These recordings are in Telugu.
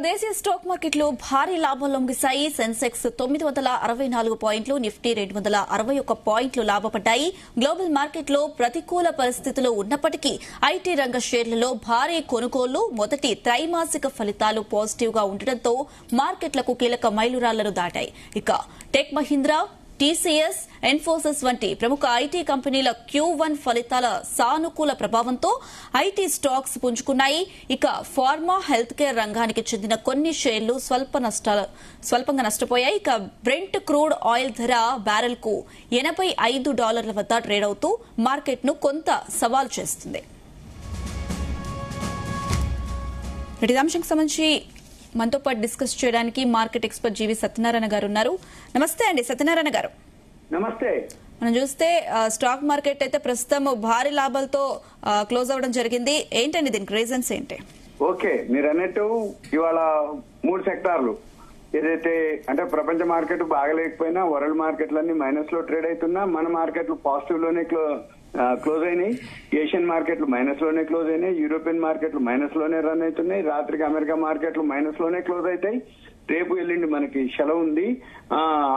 దేశీయ స్టాక్ మార్కెట్లో భారీ లాభంలో ముగిశాయి. సెన్సెక్స్ 964 పాయింట్లు, నిఫ్టీ 261 పాయింట్లు లాభపడ్డాయి. గ్లోబల్ మార్కెట్లో ప్రతికూల పరిస్థితులు ఉన్నప్పటికీ ఐటీ రంగ షేర్లలో భారీ కొనుగోళ్లు, మొదటి త్రైమాసిక ఫలితాలు పాజిటివ్ గా ఉండడంతో మార్కెట్లకు కీలక మైలురాళ్లను దాటాయి. ఇక టెక్ మహీంద్రా, టీసీఎస్, ఇన్ఫోసిస్ వంటి ప్రముఖ ఐటీ కంపెనీల Q1 ఫలితాల సానుకూల ప్రభావంతో ఐటీ స్టాక్స్ పుంజుకున్నాయి. ఇక ఫార్మా, హెల్త్ కేర్ రంగానికి చెందిన కొన్ని షేర్లు స్వల్పంగా నష్టపోయాయి. ఇక బ్రెంట్ క్రూడ్ ఆయిల్ ధర బ్యారెల్ కు $85 వద్ద ట్రేడ్ అవుతూ మార్కెట్ ను కొంత సవాల్ చేస్తుంది. ఈ అంశానికి సంబంధించి మనతో పాటు డిస్కస్ చేయడానికి మార్కెట్ ఎక్స్పర్ట్ జీవి సత్యనారాయణ గారు ఉన్నారు. నమస్తే అండి సత్యనారాయణ గారు. నమస్తే. మనం చూస్తే స్టాక్ మార్కెట్ అయితే ప్రస్తుతం భారీ లాభాలతో క్లోజ్ అవ్వడం జరిగింది. ఏంటండి దీనికి రీజన్స్ ఏంటి? ఓకే, మీరు అన్నట్టు ఇవాళ 3 సెక్టార్లు ఏదైతే అంటే ప్రపంచ మార్కెట్ బాగలేకపోయినా వరల్డ్ మార్కెట్లన్నీ మైనస్ లో ట్రేడ్ అవుతున్నా మన మార్కెట్లు పాజిటివ్ లోనే క్లోజ్ అయినాయి. ఏషియన్ మార్కెట్లు మైనస్ లోనే క్లోజ్ అయినాయి. యూరోపియన్ మార్కెట్లు మైనస్ లోనే రన్ అవుతున్నాయి. రాత్రికి అమెరికా మార్కెట్లు మైనస్ లోనే క్లోజ్ అవుతాయి. రేపు ఎల్లుండి మనకి సెలవు ఉంది.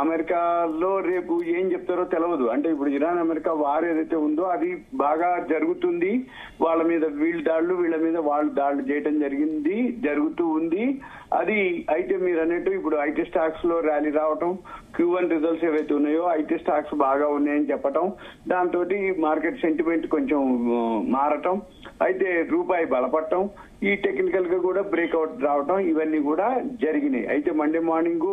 అమెరికాలో రేపు ఏం చెప్తారో తెలియదు. అంటే ఇప్పుడు ఇరాన్ అమెరికా వార్ ఏదైతే ఉందో అది బాగా జరుగుతుంది. వాళ్ళ మీద వీళ్ళ దాడులు, వీళ్ళ మీద వాళ్ళు దాడులు చేయడం జరుగుతూ ఉంది. అది అయితే మీరు అన్నట్టు ఇప్పుడు ఐటీ స్టాక్స్ లో ర్యాలీ రావటం, Q1 రిజల్ట్స్ ఏవైతే ఉన్నాయో ఐటీ స్టాక్స్ బాగా ఉన్నాయని చెప్పటం, దాంతో మార్కెట్ సెంటిమెంట్ కొంచెం మారటం, అయితే రూపాయి బలపడటం, ఈ టెక్నికల్ గా కూడా బ్రేక్అవుట్ రావటం, ఇవన్నీ కూడా జరిగినాయి. అయితే మండే మార్నింగ్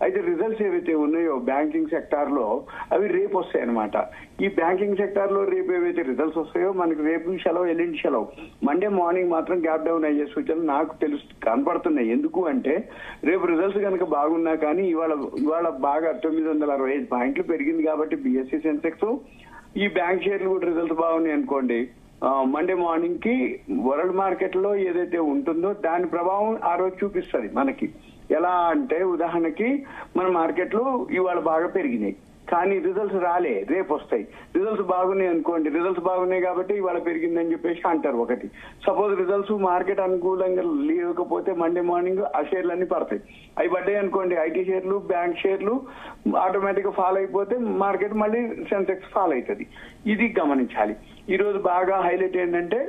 అయితే రిజల్ట్స్ ఏవైతే ఉన్నాయో బ్యాంకింగ్ సెక్టార్ లో అవి రేపు వస్తాయి అనమాట. ఈ బ్యాంకింగ్ సెక్టార్ లో రేపు ఏవైతే రిజల్ట్స్ వస్తాయో మనకి రేపు సెలవు, ఎల్లుండి సెలవు. మండే మార్నింగ్ మాత్రం గ్యాప్ డౌన్ అయ్యే సూచనలు నాకు కనపడుతున్నాయి. ఎందుకు అంటే రేపు రిజల్ట్స్ కనుక బాగున్నా కానీ ఇవాళ బాగా 965 పాయింట్లు పెరిగింది కాబట్టి BSE సెన్సెక్స్, ఈ బ్యాంక్ షేర్లు కూడా రిజల్ట్స్ బాగున్నాయి అనుకోండి, మండే మార్నింగ్ కి వరల్డ్ మార్కెట్ లో ఏదైతే ఉంటుందో దాని ప్రభావం ఆ రోజు చూపిస్తుంది మనకి. ఎలా అంటే ఉదాహరణకి మన మార్కెట్లు ఇవాళ బాగా పెరిగినాయి కానీ రిజల్ట్స్ రాలే, రేపు వస్తాయి. రిజల్ట్స్ బాగున్నాయి అనుకోండి, రిజల్ట్స్ బాగున్నాయి కాబట్టి ఇవాళ పెరిగిందని చెప్పేసి అంటారు ఒకటి. సపోజ్ రిజల్ట్స్ మార్కెట్ అనుకూలంగా లేకపోతే మండే మార్నింగ్ ఆ షేర్లన్నీ పడతాయి. అవి పడ్డాయి అనుకోండి, ఐటీ షేర్లు, బ్యాంక్ షేర్లు ఆటోమేటిక్ గా ఫాల్ అయిపోతే మార్కెట్ మళ్ళీ సెన్సెక్స్ ఫాల్ అవుతుంది. ఇది గమనించాలి. ఈ రోజు బాగా హైలైట్ ఏంటంటే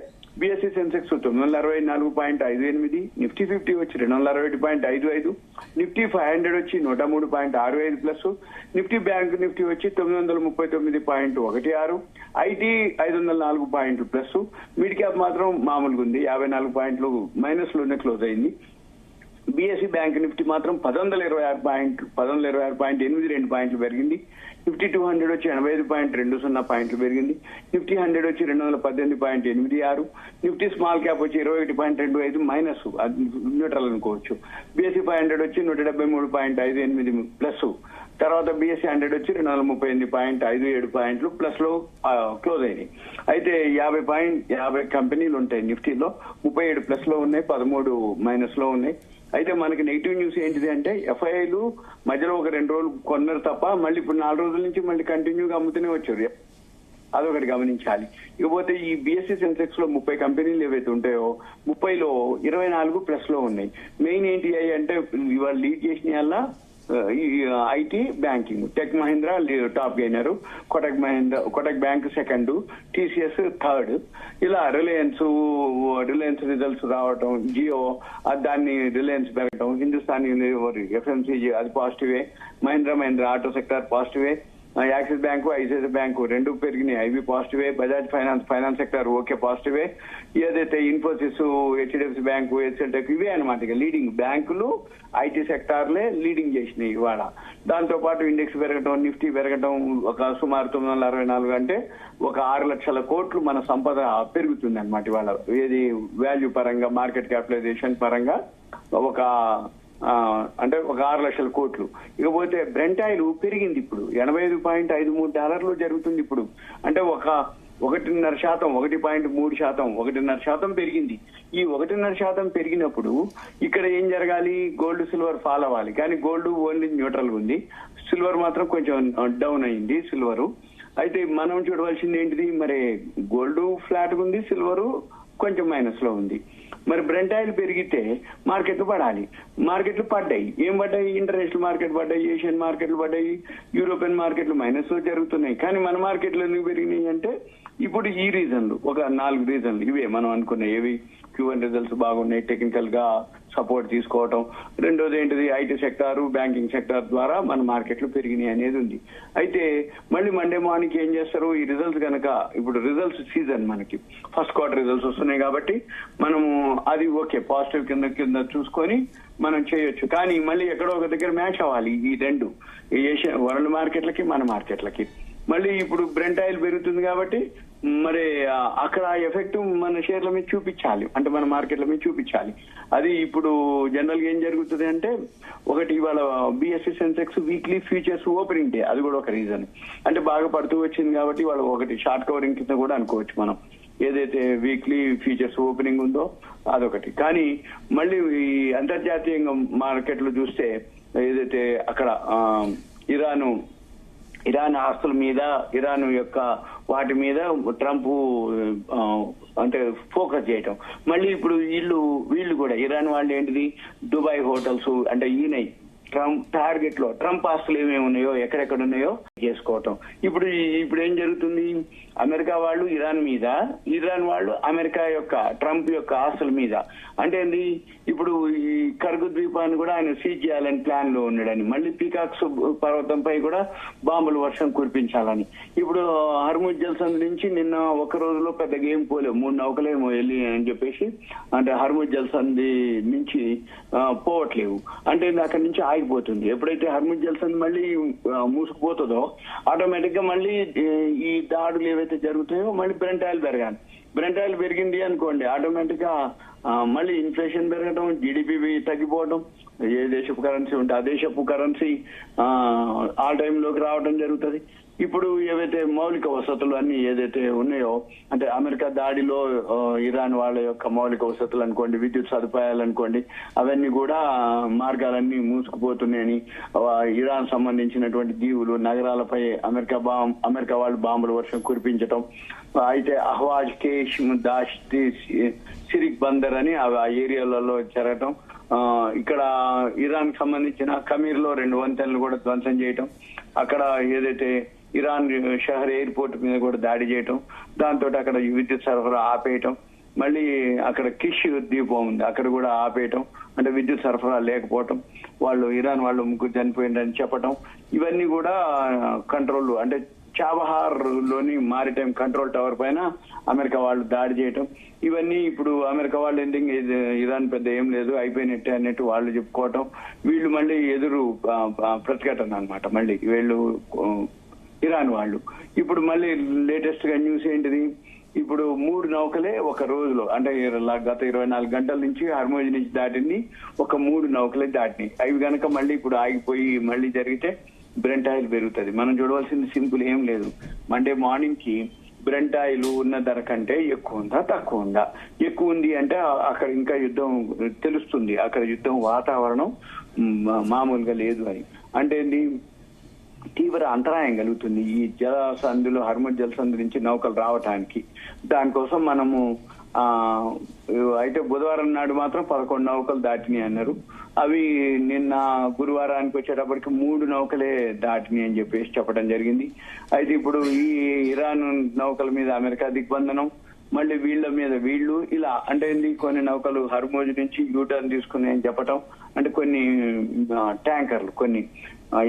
BSE సెన్సెక్స్ 964.58, నిఫ్టీ 50 వచ్చి 261.55, నిఫ్టీ 500 వచ్చి 103.65 ప్లస్, నిఫ్టీ బ్యాంక్ నిఫ్టీ వచ్చి 939.16, ఐటీ 504 పాయింట్లు ప్లస్, మిడ్ క్యాప్ మాత్రం మామూలుగా ఉంది, 54 పాయింట్లు మైనస్ లోనే క్లోజ్ అయింది. BSE బ్యాంక్ నిఫ్టీ మాత్రం 1126.82 పాయింట్లు పెరిగింది. నిఫ్టీ 200 వచ్చి 85.20 పాయింట్లు పెరిగింది. నిఫ్టీ 100 వచ్చి 218.86, నిఫ్టీ స్మాల్ క్యాప్ వచ్చి 21.25 మైనస్, న్యూట్రల్ అనుకోవచ్చు. BSE 500 వచ్చి 173.58 ప్లస్, తర్వాత BSE 100 వచ్చి 238.57 పాయింట్లు ప్లస్ లో క్లోజ్ అయినాయి. అయితే 50 కంపెనీలు ఉంటాయి నిఫ్టీలో, 37 ప్లస్ లో ఉన్నాయి, 13 మైనస్ లో ఉన్నాయి. అయితే మనకి నెగిటివ్ న్యూస్ ఏంటిది అంటే FIIలు మధ్యలో ఒక 2 రోజులు కొన్నారు తప్ప మళ్ళీ ఇప్పుడు 4 రోజుల నుంచి మళ్ళీ కంటిన్యూగా అమ్ముతూనే వచ్చారు. అదొకటి గమనించాలి. ఇకపోతే ఈ BSE సెన్సెక్స్ లో 30 కంపెనీలు ఏవైతే ఉంటాయో 30లో 24 ప్లస్ లో ఉన్నాయి. మెయిన్ ఏంటి అంటే ఇవాళ లీడ్ చేసిన వల్ల IT, banking, tech Mahindra top gainer, Kotak bank second, TCS third, ఇలా రిలయన్స్ రిజల్ట్స్ రావటం, జియో దాన్ని రిలయన్స్ పెరగటం, హిందుస్థాన్ యూనిలివర్ FMCG అది పాజిటివే, మహీంద్రా ఆటో సెక్టార్ పాజిటివే, యాక్సిస్ బ్యాంకు, ఐసిఐసిఐ బ్యాంకు 2 పెరిగినాయి, అవి పాజిటివే, బజాజ్ ఫైనాన్స్ సెక్టర్ ఓకే పాజిటివే, ఏదైతే ఇన్ఫోసిస్, HDFC బ్యాంకు, HCLటెక్ ఇవే అనమాట. లీడింగ్ బ్యాంకులు ఐటీ సెక్టార్లే లీడింగ్ చేసినాయి ఇవాళ. దాంతో పాటు ఇండెక్స్ పెరగటం, నిఫ్టీ పెరగటం, ఒక సుమారు 964 అంటే ఒక 6 లక్షల కోట్లు మన సంపద పెరుగుతుంది అనమాట ఇవాళ. ఏది వాల్యూ పరంగా, మార్కెట్ క్యాపిటలైజేషన్ పరంగా ఒక 6 లక్షల కోట్లు. ఇకపోతే బ్రెంట్ ఆయిల్ పెరిగింది, ఇప్పుడు $85.53 జరుగుతుంది. ఇప్పుడు అంటే 1.5%, 1.3%, పెరిగింది. ఈ 1.5% పెరిగినప్పుడు ఇక్కడ ఏం జరగాలి? గోల్డ్, సిల్వర్ ఫాల్ అవ్వాలి. కానీ గోల్డ్ ఓన్లీ న్యూట్రల్ ఉంది, సిల్వర్ మాత్రం కొంచెం డౌన్ అయింది సిల్వరు. అయితే మనం చూడవలసింది ఏంటిది, మరి గోల్డ్ ఫ్లాట్ ఉంది, సిల్వరు కొంచెం మైనస్ లో ఉంది. మరి బ్రెంట్ ఆయిల్ పెరిగితే మార్కెట్లు పడాలి, మార్కెట్లు పడ్డాయి. ఏం పడ్డాయి? ఇంటర్నేషనల్ మార్కెట్ పడ్డాయి, ఏషియన్ మార్కెట్లు పడ్డాయి, యూరోపియన్ మార్కెట్లు మైనస్ లో జరుగుతున్నాయి. కానీ మన మార్కెట్లు ఎందుకు పెరిగినాయి అంటే ఇప్పుడు ఈ రీజన్లు, ఒక 4 రీజన్లు ఇవే మనం అనుకున్నాయి. ఏవి? Q1 రిజల్ట్స్ బాగున్నాయి, టెక్నికల్ గా సపోర్ట్ తీసుకోవటం. రెండోది ఏంటిది? ఐటీ సెక్టార్, బ్యాంకింగ్ సెక్టార్ ద్వారా మన మార్కెట్లు పెరిగినాయి అనేది ఉంది. అయితే మళ్ళీ మండే మార్నింగ్ ఏం చేస్తారు? ఈ రిజల్ట్స్ కనుక, ఇప్పుడు రిజల్ట్స్ సీజన్, మనకి ఫస్ట్ క్వార్టర్ రిజల్ట్స్ వస్తున్నాయి కాబట్టి మనము అది ఓకే పాజిటివ్ కింద చూసుకొని మనం చేయొచ్చు. కానీ మళ్ళీ ఎక్కడో ఒక దగ్గర మ్యాచ్ అవ్వాలి ఈ రెండు, ఏషియన్ వరల్డ్ మార్కెట్లకి మన మార్కెట్లకి. మళ్ళీ ఇప్పుడు బ్రెంట్ ఆయిల్ పెరుగుతుంది కాబట్టి మరి అక్కడ ఎఫెక్ట్ మన షేర్ల మీద చూపించాలి, అంటే మన మార్కెట్ల మీద చూపించాలి. అది ఇప్పుడు జనరల్ గా ఏం జరుగుతుంది అంటే, ఒకటి ఇవాళ BSE Sensex weekly futures opening day, అది కూడా ఒక రీజన్. అంటే బాగా పడుతూ వచ్చింది కాబట్టి వాళ్ళు ఒకటి షార్ట్ కవరింగ్ కింద కూడా అనుకోవచ్చు మనం, ఏదైతే వీక్లీ ఫ్యూచర్స్ ఓపెనింగ్ ఉందో అదొకటి. కానీ మళ్ళీ ఈ అంతర్జాతీయంగా మార్కెట్లు చూస్తే ఏదైతే అక్కడ ఇరాన్ ఆస్తుల మీద, ఇరాన్ యొక్క వాటి మీద ట్రంప్ అంటే ఫోకస్ చేయటం. మళ్ళీ ఇప్పుడు వీళ్ళు కూడా ఇరాన్ వాళ్ళు ఏంటిది, దుబాయ్ హోటల్స్ అంటే ఈయనై ట్రంప్ టార్గెట్ లో ట్రంప్ ఆస్తులు ఏమేమి ఉన్నాయో, ఎక్కడెక్కడ ఉన్నాయో చేసుకోవటం. ఇప్పుడు ఏం జరుగుతుంది? అమెరికా వాళ్ళు ఇరాన్ మీద, ఇరాన్ వాళ్ళు అమెరికా యొక్క ట్రంప్ యొక్క ఆస్తుల మీద. అంటే ఏంది? ఇప్పుడు ఈ కర్గు ద్వీపాన్ని కూడా ఆయన సీజ్ చేయాలని ప్లాన్ లో ఉన్నాడని, మళ్ళీ పీకాక్స్ పర్వతంపై కూడా బాంబులు వర్షం కురిపించాలని. ఇప్పుడు హర్ముజ్ జల్సంద్ నుంచి నిన్న ఒక రోజులో పెద్దగా ఏం పోలేవు, 3 నౌకలేమో వెళ్ళి అని చెప్పేసి, అంటే హర్ముజ్ జల్సంద్ నుంచి పోవట్లేవు. అంటే అక్కడి నుంచి ఆగిపోతుంది. ఎప్పుడైతే హర్ముజ్ జల్సంద్ మళ్ళీ మూసుకుపోతుందో ఆటోమేటిక్ గా మళ్ళీ ఈ దాడులు ఏవైతే జరుగుతాయో మళ్ళీ బ్రెంట్ ఆయిల్ పెరగాలి. బ్రెంట్ ఆయిల్ పెరిగింది అనుకోండి, ఆటోమేటిక్ గా మళ్ళీ ఇన్ఫ్లేషన్ పెరగడం, జీడిపి తగ్గిపోవడం, ఏ దేశపు కరెన్సీ ఉంటే ఆ దేశపు కరెన్సీ ఆల్ టైమ్ లోకి రావడం జరుగుతుంది. ఇప్పుడు ఏవైతే మౌలిక వసతులు అన్ని ఏదైతే ఉన్నాయో, అంటే అమెరికా దాడిలో ఇరాన్ వాళ్ళ యొక్క మౌలిక వసతులు అనుకోండి, విద్యుత్ సదుపాయాలు అనుకోండి, అవన్నీ కూడా మార్గాలన్నీ మూసుకుపోతున్నాయని, ఇరాన్ సంబంధించినటువంటి దీవులు, నగరాలపై అమెరికా వాళ్ళు బాంబుల వర్షం కురిపించటం. అయితే అహ్వాజ్, కేష్, దాష్తి, సిరిక్ బందర్ అని ఆ ఏరియాలలో జరగటం. ఇక్కడ ఇరాన్ కి సంబంధించిన కమీర్ లో 2 వంతెనలు కూడా ధ్వంసం చేయటం, అక్కడ ఏదైతే ఇరాన్ షహర్ ఎయిర్పోర్ట్ మీద కూడా దాడి చేయటం, దాంతో అక్కడ విద్యుత్ సరఫరా ఆపేయటం. మళ్ళీ అక్కడ కిష్ ద్వీపం ఉంది, అక్కడ కూడా ఆపేయటం, అంటే విద్యుత్ సరఫరా లేకపోవటం, ఇరాన్ వాళ్ళు 3 చనిపోయిందని చెప్పటం. ఇవన్నీ కూడా కంట్రోల్, అంటే చాబహార్ లోని మారిటైమ్ కంట్రోల్ టవర్ పైన అమెరికా వాళ్ళు దాడి చేయటం. ఇవన్నీ ఇప్పుడు అమెరికా వాళ్ళు ఎందుకు ఇరాన్ పెద్ద ఏం లేదు అయిపోయినట్టే అన్నట్టు వాళ్ళు చెప్పుకోవటం, వీళ్ళు మళ్ళీ ఎదురు ప్రతిఘటన అన్నమాట. మళ్ళీ వీళ్ళు ఇరాన్ వాళ్ళు ఇప్పుడు మళ్ళీ లేటెస్ట్ గా న్యూస్ ఏంటిది? ఇప్పుడు 3 నౌకలే ఒక రోజులో, అంటే గత 24 గంటల నుంచి హర్మోజ్ నుంచి దాటింది, ఒక 3 నౌకలే దాటినాయి. అవి కనుక మళ్ళీ ఇప్పుడు ఆగిపోయి మళ్ళీ జరిగితే బ్రెంట్ ఆయిల్ పెరుగుతుంది. మనం చూడవలసింది సింపుల్ ఏం లేదు, మండే మార్నింగ్ కి బ్రెంట్ ఆయిల్ ఉన్న ధర కంటే ఎక్కువ ఉందా తక్కువ ఉందా? ఎక్కువ ఉంది అంటే అక్కడ ఇంకా యుద్ధం తెలుస్తుంది, అక్కడ యుద్ధం వాతావరణం మామూలుగా లేదు అని. అంటే తీవ్ర అంతరాయం కలుగుతుంది ఈ జలసంధిలో, హర్ముజ్ జలసంధి నుంచి నౌకలు రావటానికి. దానికోసం మనము అయితే బుధవారం నాడు మాత్రం 11 నౌకలు దాటినాయి అన్నారు. అవి నిన్న గురువారానికి వచ్చేటప్పటికి 3 నౌకలే దాటినాయి అని చెప్పేసి చెప్పడం జరిగింది. అయితే ఇప్పుడు ఈ ఇరాన్ నౌకల మీద అమెరికా దిగ్బంధనం, మళ్ళీ వీళ్ళ మీద వీళ్ళు ఇలా, అంటే కొన్ని నౌకలు హర్మోజ్ నుంచి యూటర్న్ తీసుకున్నాయని చెప్పటం, అంటే కొన్ని ట్యాంకర్లు, కొన్ని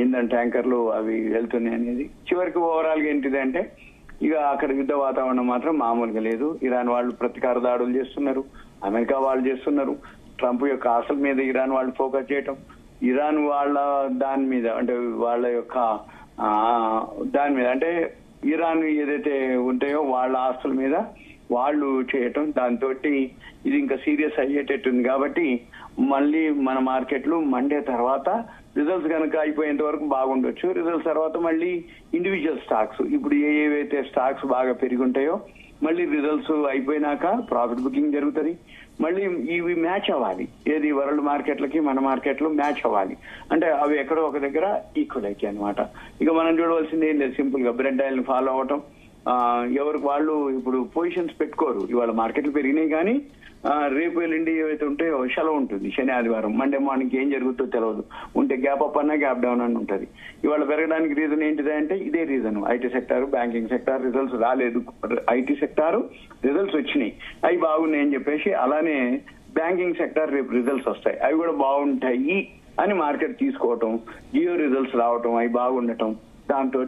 ఇంధన ట్యాంకర్లు అవి వెళ్తున్నాయి అనేది. చివరికి ఓవరాల్ గా ఏంటిది అంటే ఇక అక్కడ యుద్ధ వాతావరణం మాత్రం మామూలుగా లేదు. ఇరాన్ వాళ్ళు ప్రతీకార దాడులు చేస్తున్నారు, అమెరికా వాళ్ళు చేస్తున్నారు. ట్రంప్ యొక్క ఆశల మీద ఇరాన్ వాళ్ళు ఫోకస్ చేయటం, ఇరాన్ వాళ్ళ దాని మీద, అంటే వాళ్ళ యొక్క దాని మీద, అంటే ఇరాన్ ఏదైతే ఉంటాయో వాళ్ళ ఆస్తుల మీద వాళ్ళు చేయటం, దాంతో ఇది ఇంకా సీరియస్ అయ్యేటట్టుంది. కాబట్టి మళ్ళీ మన మార్కెట్లు మండే తర్వాత రిజల్ట్స్ కనుక అయిపోయేంత వరకు బాగుండొచ్చు. రిజల్ట్స్ తర్వాత మళ్ళీ ఇండివిజువల్ స్టాక్స్, ఇప్పుడు ఏవైతే స్టాక్స్ బాగా పెరిగి ఉంటాయో మళ్ళీ రిజల్ట్స్ అయిపోయినాక ప్రాఫిట్ బుకింగ్ జరుగుతుంది. మళ్ళీ ఇవి మ్యాచ్ అవ్వాలి, ఏది వరల్డ్ మార్కెట్లకి మన మార్కెట్లు మ్యాచ్ అవ్వాలి, అంటే అవి ఎక్కడో ఒక దగ్గర ఈక్వల్ అయితే అనమాట. ఇక మనం చూడవలసింది ఏం లేదు, సింపుల్ గా బ్రెంట్ ఆయిల్ ని ఫాలో అవటం, ఎవరికి వాళ్ళు ఇప్పుడు పొజిషన్స్ పెట్టుకోరు. ఇవాళ మార్కెట్లు పెరిగినాయి కానీ రేపు ఎల్లుండి ఏవైతే ఉంటాయో సెలవు ఉంటుంది, శని ఆదివారం. మండే మార్నింగ్ ఏం జరుగుతుందో తెలియదు. ఉంటే గ్యాప్ అప్ అన్నా గ్యాప్ డౌన్ అని ఉంటుంది. ఇవాళ పెరగడానికి రీజన్ ఏంటిది అంటే ఇదే reason. IT sector, banking sector results రాలేదు. ఐటీ సెక్టార్ రిజల్ట్స్ వచ్చినాయి, అవి బాగున్నాయి అని చెప్పేసి, అలానే బ్యాంకింగ్ సెక్టార్ రేపు రిజల్ట్స్ వస్తాయి, అవి కూడా బాగుంటాయి అని మార్కెట్ తీసుకోవటం, జియో రిజల్ట్స్ రావటం, అవి బాగుండటం, దాంతో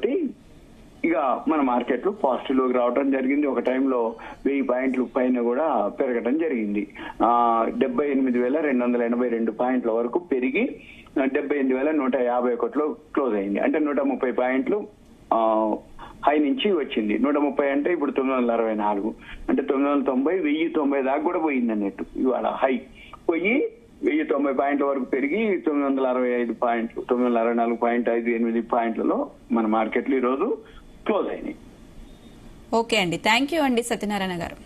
ఇక మన మార్కెట్లు పాజిటివ్ లోకి రావడం జరిగింది. ఒక టైంలో 1000 పాయింట్లు పైన కూడా పెరగడం జరిగింది. 78,282 పాయింట్ల వరకు పెరిగి 78,151లో క్లోజ్ అయింది. అంటే 130 పాయింట్లు హై నుంచి వచ్చింది. 130 అంటే ఇప్పుడు 964, అంటే 990, 1090 దాకా కూడా పోయింది అన్నట్టు. ఇవాళ హై పోయి 1090 పాయింట్ల వరకు పెరిగి 965 పాయింట్లు, 964.58 పాయింట్లలో మన మార్కెట్లు ఈరోజు క్లోజ్ అయినాయి. ఓకే అండి, థ్యాంక్ యూ అండి సత్యనారాయణ గారు.